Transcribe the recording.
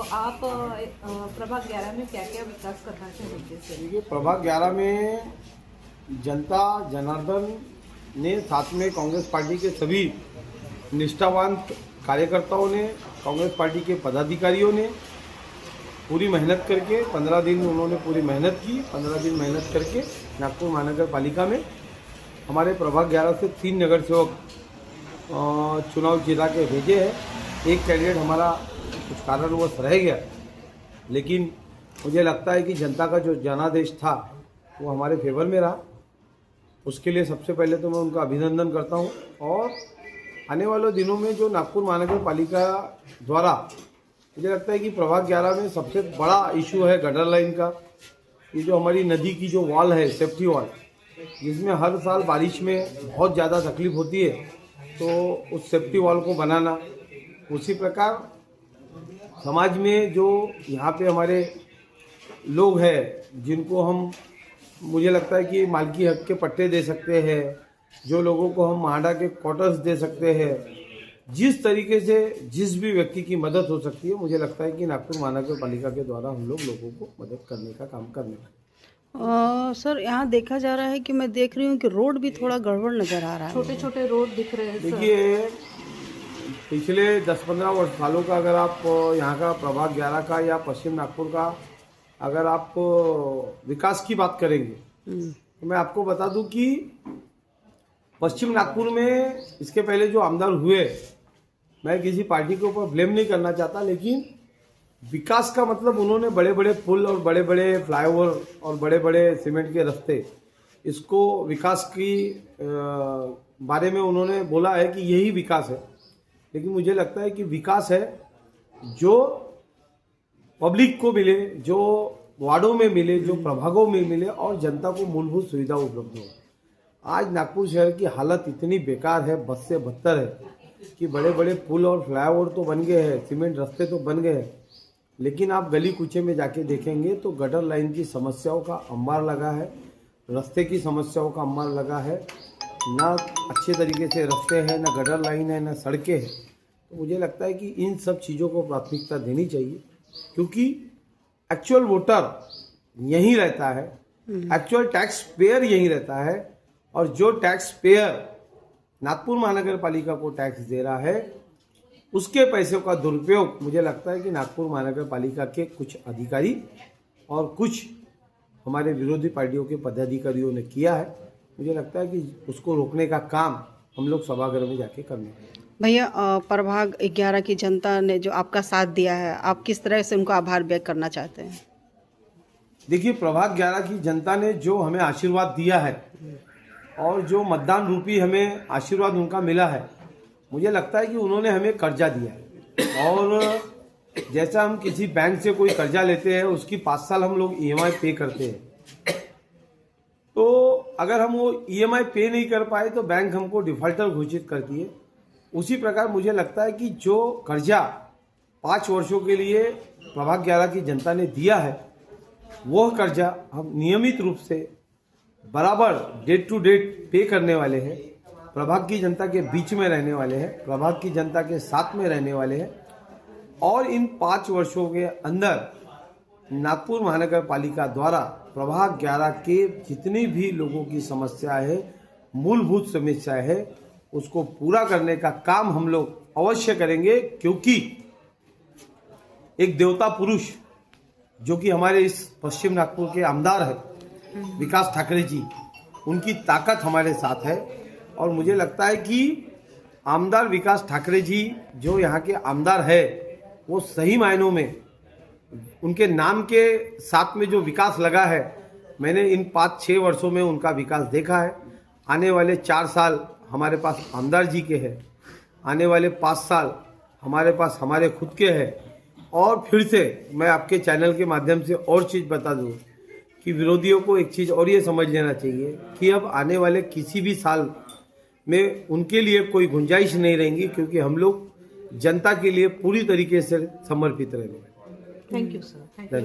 आप प्रभाग 11 में क्या क्या विकास करना चाहेंगे सर? देखिए, प्रभाग 11 में जनता जनार्दन ने, साथ में कांग्रेस पार्टी के सभी निष्ठावान कार्यकर्ताओं ने, कांग्रेस पार्टी के पदाधिकारियों ने पूरी मेहनत करके 15 दिन उन्होंने पूरी मेहनत की। 15 दिन मेहनत करके नागपुर महानगर पालिका में हमारे प्रभाग 11 से 3 नगर सेवक चुनाव जिता के भेजे हैं। एक कैंडिडेट हमारा कुछ कारणवश रह गया, लेकिन मुझे लगता है कि जनता का जो जनादेश था वो हमारे फेवर में रहा। उसके लिए सबसे पहले तो मैं उनका अभिनंदन करता हूं। और आने वाले दिनों में जो नागपुर महानगर पालिका द्वारा, मुझे लगता है कि प्रभाग 11 में सबसे बड़ा इशू है गटर लाइन का। ये जो हमारी नदी की जो वॉल है, सेफ्टी वॉल, जिसमें हर साल बारिश में बहुत ज़्यादा तकलीफ होती है, तो उस सेफ्टी वॉल को बनाना। उसी प्रकार समाज में जो यहाँ पे हमारे लोग हैं जिनको हम, मुझे लगता है कि मालकी हक के पट्टे दे सकते हैं, जो लोगों को हम मांडा के क्वार्टर्स दे सकते हैं, जिस तरीके से जिस भी व्यक्ति की मदद हो सकती है, मुझे लगता है कि नागपुर महानगर पालिका के द्वारा हम लोगों को मदद करने का काम करने का। सर, यहाँ देखा जा रहा है कि मैं देख रही हूँ कि रोड भी थोड़ा गड़बड़ नजर आ रहा है। छोटे छोटे रोड दिख रहे हैं सर। देखिए, पिछले 10-15 सालों का अगर आप यहाँ का प्रभाग 11 का या पश्चिम नागपुर का अगर आप विकास की बात करेंगे, तो मैं आपको बता दूं कि पश्चिम नागपुर में इसके पहले जो आमदार हुए, मैं किसी पार्टी के ऊपर ब्लेम नहीं करना चाहता, लेकिन विकास का मतलब उन्होंने बड़े बड़े पुल और बड़े बड़े फ्लाईओवर और बड़े बड़े सीमेंट के रास्ते, इसको विकास की बारे में उन्होंने बोला है कि यही विकास है। लेकिन मुझे लगता है कि विकास है जो पब्लिक को मिले, जो वार्डों में मिले, जो प्रभागों में मिले और जनता को मूलभूत सुविधा उपलब्ध हो। आज नागपुर शहर की हालत इतनी बेकार है, बद से बदतर है, कि बड़े बड़े पुल और फ्लाईओवर तो बन गए हैं, सीमेंट रास्ते तो बन गए हैं, लेकिन आप गली कूचे में जाके देखेंगे तो गटर लाइन की समस्याओं का अंबार लगा है, रास्ते की समस्याओं का अंबार लगा है। ना अच्छे तरीके से रास्ते हैं, ना गटर लाइन है, ना सड़कें हैं। तो मुझे लगता है कि इन सब चीज़ों को प्राथमिकता देनी चाहिए, क्योंकि एक्चुअल वोटर यहीं रहता है, एक्चुअल टैक्स पेयर यहीं रहता है, और जो टैक्स पेयर नागपुर महानगर पालिका को टैक्स दे रहा है, उसके पैसों का दुरुपयोग मुझे लगता है कि नागपुर महानगर पालिका के कुछ अधिकारी और कुछ हमारे विरोधी पार्टियों के पदाधिकारियों ने किया है। मुझे लगता है कि उसको रोकने का काम हम लोग सभागृह में जाके करने हैं। भैया, प्रभाग 11 की जनता ने जो आपका साथ दिया है, आप किस तरह से उनको आभार व्यक्त करना चाहते हैं? देखिए, प्रभाग 11 की जनता ने जो हमें आशीर्वाद दिया है और जो मतदान रूपी हमें आशीर्वाद उनका मिला है, मुझे लगता है कि उन्होंने हमें कर्जा दिया है। और जैसा हम किसी बैंक से कोई कर्जा लेते हैं, उसकी 5 साल हम लोग EMI पे करते हैं, तो अगर हम वो EMI पे नहीं कर पाए तो बैंक हमको डिफॉल्टर घोषित करती है। उसी प्रकार मुझे लगता है कि जो कर्जा 5 वर्षों के लिए प्रभाग 11 की जनता ने दिया है, वह कर्जा हम नियमित रूप से बराबर डेट टू डेट पे करने वाले हैं। प्रभाग की जनता के बीच में रहने वाले हैं, प्रभाग की जनता के साथ में रहने वाले हैं, और इन 5 वर्षों के अंदर नागपुर महानगर पालिका द्वारा प्रभाग 11 के जितनी भी लोगों की समस्या है, मूलभूत समस्या है, उसको पूरा करने का काम हम लोग अवश्य करेंगे। क्योंकि एक देवता पुरुष जो कि हमारे इस पश्चिम नागपुर के आमदार है विकास ठाकरे जी, उनकी ताकत हमारे साथ है। और मुझे लगता है कि आमदार विकास ठाकरे जी जो यहाँ के आमदार है, वो सही मायनों में उनके नाम के साथ में जो विकास लगा है, मैंने इन 5-6 वर्षों में उनका विकास देखा है। आने वाले 4 साल हमारे पास आमदार जी के हैं, आने वाले 5 साल हमारे पास हमारे खुद के हैं। और फिर से मैं आपके चैनल के माध्यम से और चीज़ बता दूं कि विरोधियों को एक चीज़ और ये समझ लेना चाहिए कि अब आने वाले किसी भी साल में उनके लिए कोई गुंजाइश नहीं रहेंगी, क्योंकि हम लोग जनता के लिए पूरी तरीके से समर्पित रहेंगे। Thank you sir.